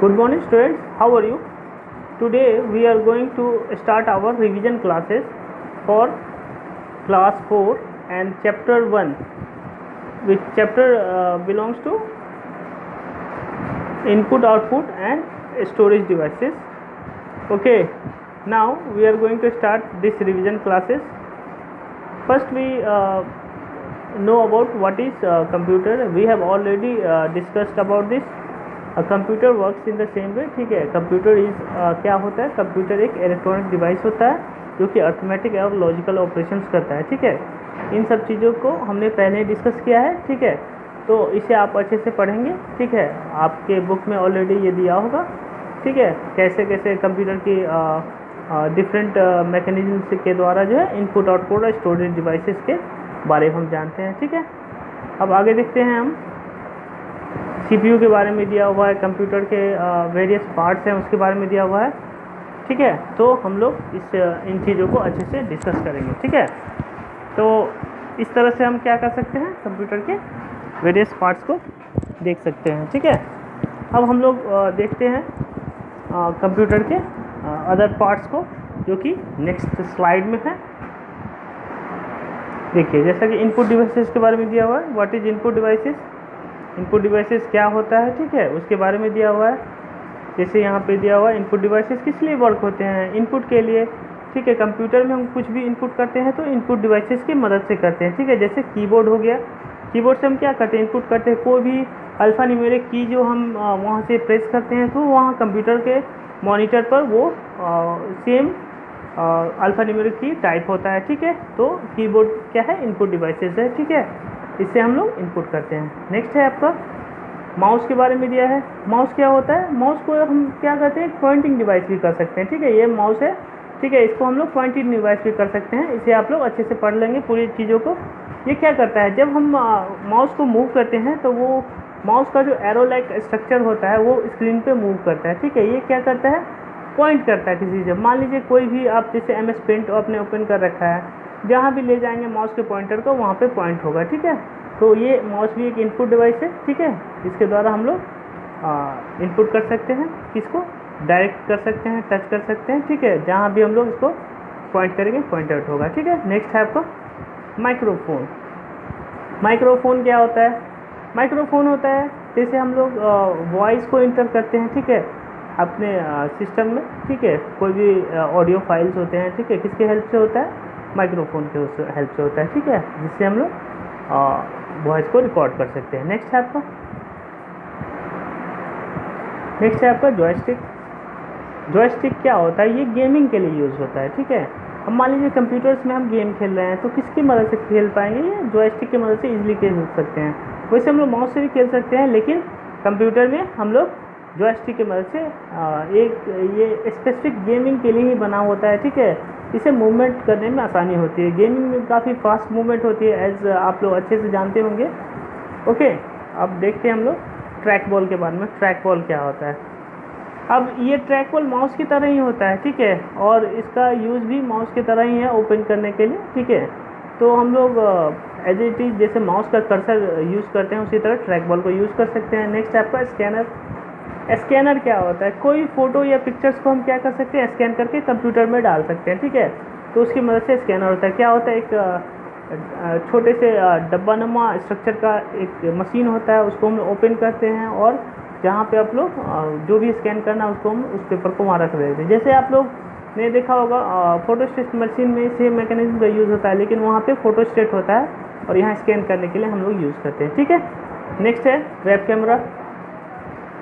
Good morning students, how are you? Today we are going to start our revision classes for class 4 and chapter 1, which chapter belongs to input output and storage devices. Okay, now we are going to start this revision classes. First we know about what is computer. We have already discussed about this. Computer works in the same way. ठीक है, computer is क्या होता है? Computer एक electronic device होता है जो कि अर्थमेटिक और लॉजिकल ऑपरेशंस करता है. ठीक है, इन सब चीज़ों को हमने पहले ही डिस्कस किया है. ठीक है, तो इसे आप अच्छे से पढ़ेंगे. ठीक है, आपके बुक में ऑलरेडी ये दिया होगा. ठीक है, कैसे कैसे कंप्यूटर की डिफरेंट मैकेनिज्म के द्वारा जो है इनपुट आउटपुट और स्टोरेज डिवाइसेस के बारे में हम जानते हैं. ठीक है, अब आगे देखते हैं हम. सीपीयू के बारे में दिया हुआ है, कंप्यूटर के वेरियस पार्ट्स हैं उसके बारे में दिया हुआ है. ठीक है, तो हम लोग इन चीज़ों को अच्छे से डिस्कस करेंगे. ठीक है, तो इस तरह से हम क्या कर सकते हैं, कंप्यूटर के वेरियस पार्ट्स को देख सकते हैं. ठीक है, अब हम लोग देखते हैं कंप्यूटर के अदर पार्ट्स को, जो कि नेक्स्ट स्लाइड में है. देखिए, जैसा कि इनपुट डिवाइसेस के बारे में दिया हुआ है. What is input devices? Input devices क्या होता है? ठीक है, उसके बारे में दिया हुआ है. जैसे यहाँ पे दिया हुआ है, इनपुट डिवाइसेस किस लिए वर्क होते हैं? इनपुट के लिए. ठीक है, कंप्यूटर में हम कुछ भी इनपुट करते हैं तो इनपुट डिवाइसेस की मदद से करते हैं. ठीक है, जैसे कीबोर्ड हो गया. कीबोर्ड से हम क्या करते हैं? इनपुट करते हैं. कोई भी अल्फ़ा न्यूमेरिक की जो हम वहाँ से प्रेस करते हैं तो वहाँ कंप्यूटर के मॉनिटर पर वो सेम अल्फ़ा न्यूमेरिक की टाइप होता है. ठीक है, तो कीबोर्ड क्या है? इनपुट डिवाइसेस है. ठीक है, इससे हम लोग इनपुट करते हैं. नेक्स्ट है आपका माउस के बारे में दिया है. माउस क्या होता है? माउस को हम क्या करते हैं? पॉइंटिंग डिवाइस भी कर सकते हैं. ठीक है, ये माउस है. ठीक है, इसको हम लोग पॉइंटिंग डिवाइस भी कर सकते हैं. इसे आप लोग अच्छे से पढ़ लेंगे पूरी चीज़ों को. ये क्या करता है? जब हम माउस को मूव करते हैं तो वो माउस का जो एरो लाइक स्ट्रक्चर होता है वो स्क्रीन पे मूव करता है. ठीक है, ये क्या करता है? पॉइंट करता है किसी से. मान लीजिए कोई भी आप जैसे MS पेंट आपने ओपन कर रखा है, जहाँ भी ले जाएंगे माउस के पॉइंटर को वहाँ पे पॉइंट होगा. ठीक है, तो ये माउस भी एक इनपुट डिवाइस है. ठीक है, इसके द्वारा हम लोग इनपुट कर सकते हैं. किसको? डायरेक्ट कर सकते हैं, टच कर सकते हैं. ठीक है, जहाँ भी हम लोग इसको पॉइंट करेंगे पॉइंट आउट होगा. ठीक है, नेक्स्ट है आपका माइक्रोफोन. माइक्रोफोन क्या होता है? माइक्रोफोन होता है जैसे हम लोग वॉइस को इंटर करते हैं. ठीक है, अपने सिस्टम में. ठीक है, कोई भी ऑडियो फाइल्स होते हैं. ठीक है, किसके हेल्प से होता है? माइक्रोफोन के हेल्प से होता है. ठीक है, जिससे हम लोग वॉइस को रिकॉर्ड कर सकते हैं. नेक्स्ट है आपका जॉयस्टिक. जॉयस्टिक क्या होता है? ये गेमिंग के लिए यूज़ होता है. ठीक है, अब मान लीजिए कंप्यूटर्स में हम गेम खेल रहे हैं तो किसकी मदद से खेल पाएंगे? ये जॉयस्टिक की मदद से इजीली खेल सकते हैं. वैसे हम लोग माउस से भी खेल सकते हैं, लेकिन कंप्यूटर में हम लोग जॉयस्टिक की मदद से ये स्पेसिफिक गेमिंग के लिए ही बना होता है. ठीक है, इसे मूवमेंट करने में आसानी होती है. गेमिंग में काफ़ी फास्ट मूवमेंट होती है, एज आप लोग अच्छे से जानते होंगे. ओके, अब देखते हैं हम लोग ट्रैक बॉल के बारे में. ट्रैक बॉल क्या होता है? अब ये ट्रैक बॉल माउस की तरह ही होता है. ठीक है, और इसका यूज़ भी माउस की तरह ही है ओपन करने के लिए. ठीक है, तो हम लोग एज इट इज़ जैसे माउस का कर्सर यूज़ करते हैं उसी तरह ट्रैक बॉल को यूज़ कर सकते हैं. नेक्स्ट आपका स्कैनर. स्कैनर क्या होता है? कोई फ़ोटो या पिक्चर्स को हम क्या कर सकते हैं? स्कैन करके कंप्यूटर में डाल सकते हैं. ठीक है, तो उसकी मदद से स्कैनर होता है. क्या होता है? एक छोटे से डब्बा नुमा स्ट्रक्चर का एक मशीन होता है, उसको हम ओपन करते हैं और जहाँ पे आप लोग जो भी स्कैन करना है उसको हम उस पेपर को वहाँ रख देते हैं. जैसे आप लोग ने देखा होगा फोटोस्टेट मशीन में सेम मैकेनिज्म का यूज़ होता है, लेकिन वहाँ पे फोटोस्टेट होता है और यहाँ स्कैन करने के लिए हम लोग यूज़ करते हैं. ठीक है, नेक्स्ट है वेब कैमरा.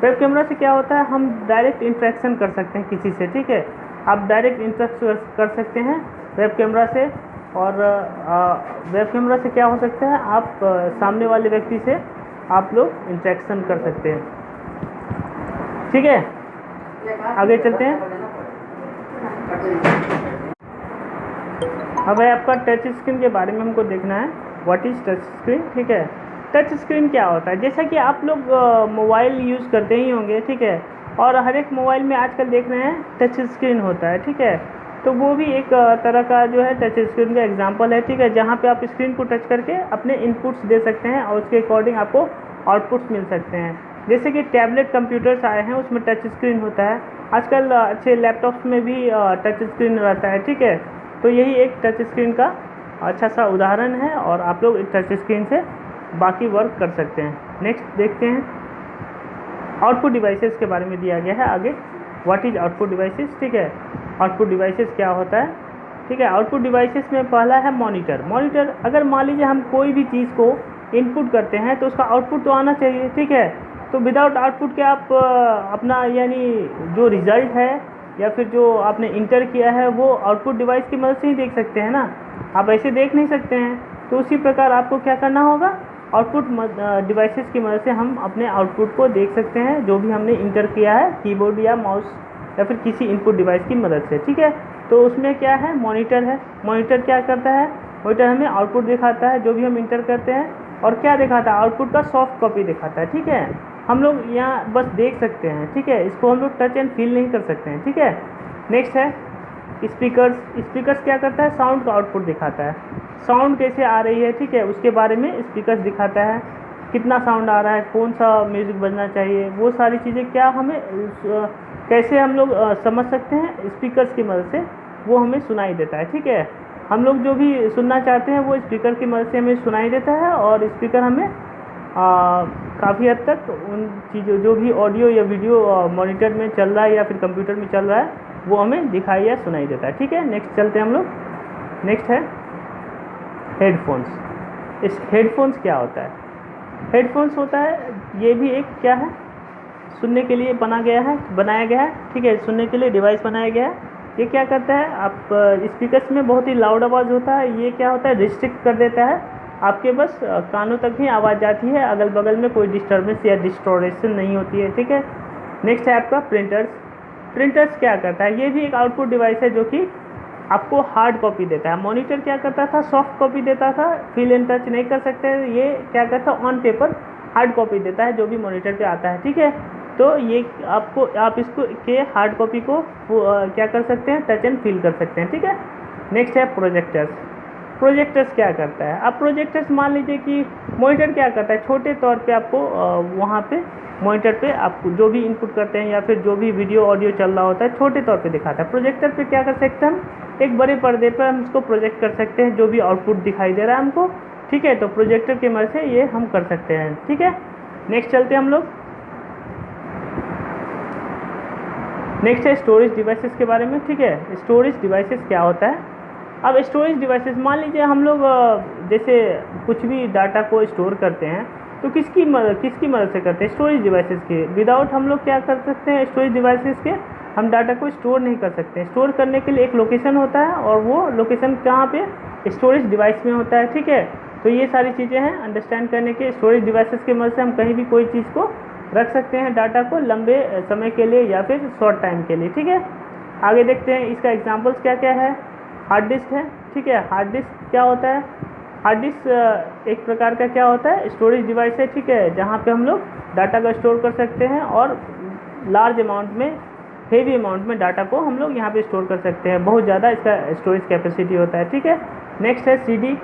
वेब कैमरा से क्या होता है? हम डायरेक्ट इंटरेक्शन कर सकते हैं किसी से. ठीक है, आप डायरेक्ट इंटरेक्ट कर सकते हैं वेब कैमरा से. और वेब कैमरा से क्या हो सकता है? आप सामने वाले व्यक्ति से आप लोग इंटरेक्शन कर सकते हैं. ठीक है, आगे चलते हैं. अब है आपका टच स्क्रीन के बारे में हमको देखना है. What is touch screen? ठीक है, टच स्क्रीन क्या होता है? जैसा कि आप लोग मोबाइल यूज़ करते ही होंगे. ठीक है, और हर एक मोबाइल में आजकल देख रहे हैं टच स्क्रीन होता है. ठीक है, तो वो भी एक तरह का जो है टच स्क्रीन का एग्जांपल है. ठीक है, जहाँ पे आप स्क्रीन को टच करके अपने इनपुट्स दे सकते हैं और उसके अकॉर्डिंग आपको आउटपुट्स मिल सकते हैं. जैसे कि टैबलेट कंप्यूटर्स आए हैं, उसमें टच स्क्रीन होता है। आजकल अच्छे लैपटॉप्स में भी टच स्क्रीन रहता है, ठीक है। तो यही एक टच स्क्रीन का अच्छा सा उदाहरण है, और आप लोग इस टच स्क्रीन से बाकी वर्क कर सकते हैं। नेक्स्ट देखते हैं, आउटपुट डिवाइसेस के बारे में दिया गया है आगे। व्हाट इज आउटपुट डिवाइसेस, ठीक है। आउटपुट डिवाइसेस क्या होता है, ठीक है। आउटपुट डिवाइसेस में पहला है मॉनिटर। मॉनिटर, अगर मान लीजिए हम कोई भी चीज़ को इनपुट करते हैं तो उसका आउटपुट तो आना चाहिए, ठीक है। तो विदाउट आउटपुट के आप अपना यानी जो रिज़ल्ट है या फिर जो आपने इंटर किया है वो आउटपुट डिवाइस की मदद से ही देख सकते हैं ना, आप ऐसे देख नहीं सकते हैं। तो उसी प्रकार आपको क्या करना होगा, आउटपुट डिवाइसेस की मदद से हम अपने आउटपुट को देख सकते हैं, जो भी हमने इंटर किया है कीबोर्ड या माउस या फिर किसी इनपुट डिवाइस की मदद से, ठीक है। तो उसमें क्या है, मॉनिटर है। मॉनिटर क्या करता है, मॉनिटर हमें आउटपुट दिखाता है जो भी हम इंटर करते हैं, और क्या दिखाता है, आउटपुट का सॉफ्ट कॉपी दिखाता है, ठीक है। हम लोग यहाँ बस देख सकते हैं, ठीक है, इसको हम लोग टच एंड फील नहीं कर सकते हैं, ठीक है। नेक्स्ट है स्पीकर्स। स्पीकर्स क्या करता है, साउंड का आउटपुट दिखाता है, साउंड कैसे आ रही है, ठीक है, उसके बारे में स्पीकर्स दिखाता है। कितना साउंड आ रहा है, कौन सा म्यूज़िक बजना चाहिए, वो सारी चीज़ें क्या हमें कैसे हम लोग समझ सकते हैं, स्पीकर्स की मदद से वो हमें सुनाई देता है, ठीक है। हम लोग जो भी सुनना चाहते हैं वो स्पीकर की मदद से हमें सुनाई देता है, और स्पीकर हमें काफ़ी हद तक उन चीज़ों जो भी ऑडियो या वीडियो मॉनिटर में चल रहा है या फिर कंप्यूटर में चल रहा है वो हमें दिखाई या सुनाई देता है, ठीक है। नेक्स्ट चलते हैं हम लोग। नेक्स्ट है हेडफोन्स। इस हेडफोन्स क्या होता है, हेडफोन्स होता है ये भी एक क्या है, सुनने के लिए बनाया गया है, ठीक है, सुनने के लिए डिवाइस बनाया गया है। ये क्या करता है, आप स्पीकर्स में बहुत ही लाउड आवाज़ होता है, ये क्या होता है, रिस्ट्रिक्ट कर देता है, आपके बस कानों तक ही आवाज़ जाती है, अगल बगल में कोई डिस्टर्बेंस या डिस्टोरेशन नहीं होती है, ठीक है। नेक्स्ट है आपका प्रिंटर्स। प्रिंटर्स क्या करता है, ये भी एक आउटपुट डिवाइस है जो कि आपको हार्ड कॉपी देता है। मॉनिटर क्या करता था, सॉफ्ट कॉपी देता था, फील एंड टच नहीं कर सकते, ये क्या करता है, ऑन पेपर हार्ड कॉपी देता है जो भी मॉनिटर पे आता है, ठीक है। तो ये आपको आप इसको के हार्ड कॉपी को क्या कर सकते हैं, टच एंड फील कर सकते हैं, ठीक है। नेक्स्ट है प्रोजेक्टर्स। प्रोजेक्टर्स क्या करता है, अब प्रोजेक्टर्स मान लीजिए कि मॉनिटर क्या करता है, छोटे तौर पे आपको वहाँ पे मॉनिटर पे आप जो भी इनपुट करते हैं या फिर जो भी वीडियो ऑडियो चल रहा होता है छोटे तौर पे दिखाता है। प्रोजेक्टर पे क्या कर सकते हैं हम, एक बड़े पर्दे पर हम इसको प्रोजेक्ट कर सकते हैं जो भी आउटपुट दिखाई दे रहा है हमको, ठीक है। तो प्रोजेक्टर की मदद से ये हम कर सकते हैं, ठीक है। नेक्स्ट चलते हैं हम लोग। नेक्स्ट है स्टोरेज डिवाइसेस के बारे में, ठीक है। स्टोरेज डिवाइसेस क्या होता है, अब स्टोरेज डिवाइसेस मान लीजिए हम लोग जैसे कुछ भी डाटा को स्टोर करते हैं तो किसकी मदद से करते हैं, स्टोरेज डिवाइसेस के। विदाउट हम लोग क्या कर सकते हैं, स्टोरेज डिवाइसेस के हम डाटा को स्टोर नहीं कर सकते। स्टोर करने के लिए एक लोकेशन होता है, और वो लोकेशन कहाँ पे, स्टोरेज डिवाइस में होता है, ठीक है। तो ये सारी चीज़ें हैं अंडरस्टैंड करने के। स्टोरेज डिवाइसेस की मदद से हम कहीं भी कोई चीज़ को रख सकते हैं, डाटा को लंबे समय के लिए या फिर शॉर्ट टाइम के लिए, ठीक है। आगे देखते हैं इसका एग्जाम्पल्स क्या क्या है। हार्ड डिस्क है, ठीक है। हार्ड डिस्क क्या होता है, हार्ड डिस्क एक प्रकार का क्या होता है, स्टोरेज डिवाइस है, ठीक है, जहाँ पे हम लोग डाटा को स्टोर कर सकते हैं, और लार्ज अमाउंट में, हेवी अमाउंट में डाटा को हम लोग यहाँ पे स्टोर कर सकते हैं, बहुत ज़्यादा इसका स्टोरेज कैपेसिटी होता है, ठीक है। नेक्स्ट है सीडी।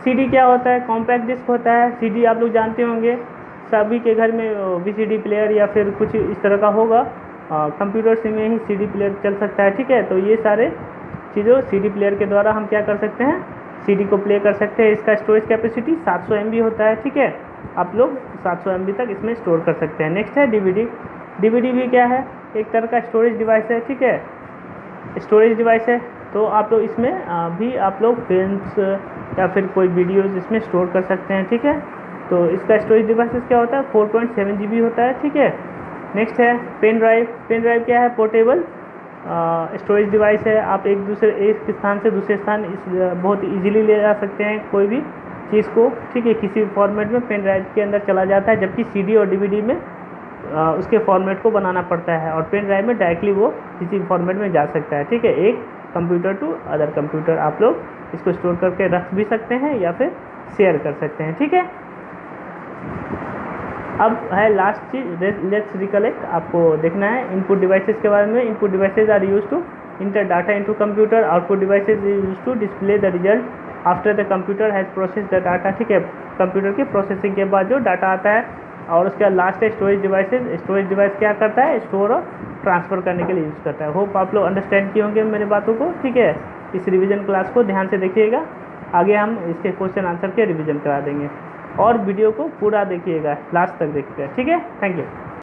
सीडी क्या होता है, कॉम्पैक्ट डिस्क होता है। सीडी आप लोग जानते होंगे, सभी के घर में वीसीडी प्लेयर या फिर कुछ इस तरह का होगा, कंप्यूटर से में ही सीडी प्लेयर चल सकता है, ठीक है। तो ये सारे चीज़ों सीडी प्लेयर के द्वारा हम क्या कर सकते हैं, सीडी को प्ले कर सकते हैं। इसका स्टोरेज कैपेसिटी 700 MB होता है, ठीक है। आप लोग 700 MB तक इसमें स्टोर कर सकते हैं। नेक्स्ट है डीवीडी। डीवीडी भी क्या है, एक तरह का स्टोरेज डिवाइस है, ठीक है, स्टोरेज डिवाइस है। तो आप लोग इसमें भी आप लोग फिल्म्स या फिर कोई वीडियोज़ इसमें स्टोर कर सकते हैं, ठीक है। तो इसका स्टोरेज डिवाइसेस क्या होता है, 4.7 GB होता है, ठीक है। नेक्स्ट है पेन ड्राइव। पेन ड्राइव क्या है, पोर्टेबल स्टोरेज डिवाइस है। आप एक स्थान से दूसरे स्थान बहुत इजीली ले जा सकते हैं कोई भी चीज़ को, ठीक है। किसी भी फॉर्मेट में पेन ड्राइव के अंदर चला जाता है, जबकि सीडी और डीवीडी में उसके फॉर्मेट को बनाना पड़ता है, और पेन ड्राइव में डायरेक्टली वो किसी फॉर्मेट में जा सकता है, ठीक है। एक कंप्यूटर टू अदर कंप्यूटर आप लोग इसको स्टोर करके रख भी सकते हैं या फिर शेयर कर सकते हैं, ठीक है। अब है लास्ट चीज, लेट्स रिकलेक्ट। आपको देखना है इनपुट डिवाइसेस के बारे में। Input devices are use to enter data into computer. Output devices is use to display the result after the computer has process the data, ठीक है। कंप्यूटर की प्रोसेसिंग के बाद जो डाटा आता है और उसके बाद लास्ट है स्टोरेज डिवाइसेज। स्टोरेज डिवाइस क्या करता है, स्टोर और ट्रांसफ़र करने के लिए यूज़ करता है। होप आप लोग अंडरस्टैंड किए होंगे मेरी बातों को, ठीक है। इस रिवीजन क्लास को ध्यान से देखिएगा, आगे हम इसके क्वेश्चन आंसर के रिवीजन करा देंगे, और वीडियो को पूरा देखिएगा, लास्ट तक देखिएगा, ठीक है। Thank you.